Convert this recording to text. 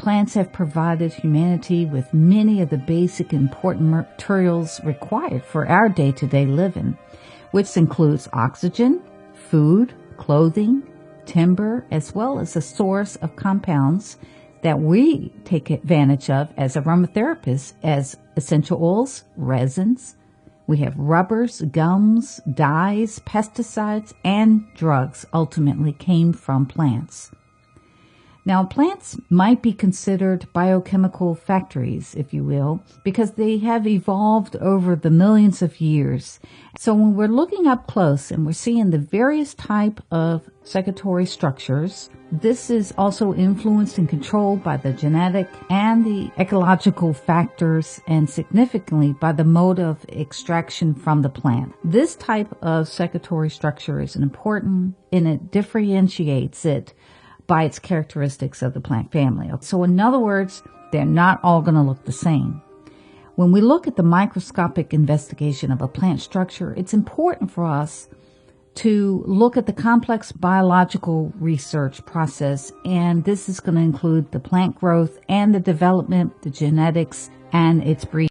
plants have provided humanity with many of the basic important materials required for our day-to-day living, which includes oxygen, food, clothing, timber, as well as a source of compounds that we take advantage of as aromatherapists as essential oils, resins. We have rubbers, gums, dyes, pesticides, and drugs ultimately came from plants. Now, plants might be considered biochemical factories, if you will, because they have evolved over the millions of years. So when we're looking up close and we're seeing the various type of secretory structures, this is also influenced and controlled by the genetic and the ecological factors, and significantly by the mode of extraction from the plant. This type of secretory structure is important, and it differentiates it by its characteristics of the plant family. So in other words, they're not all going to look the same. When we look at the microscopic investigation of a plant structure, it's important for us to look at the complex biological research process, and this is going to include the plant growth and the development, the genetics, and its breeding.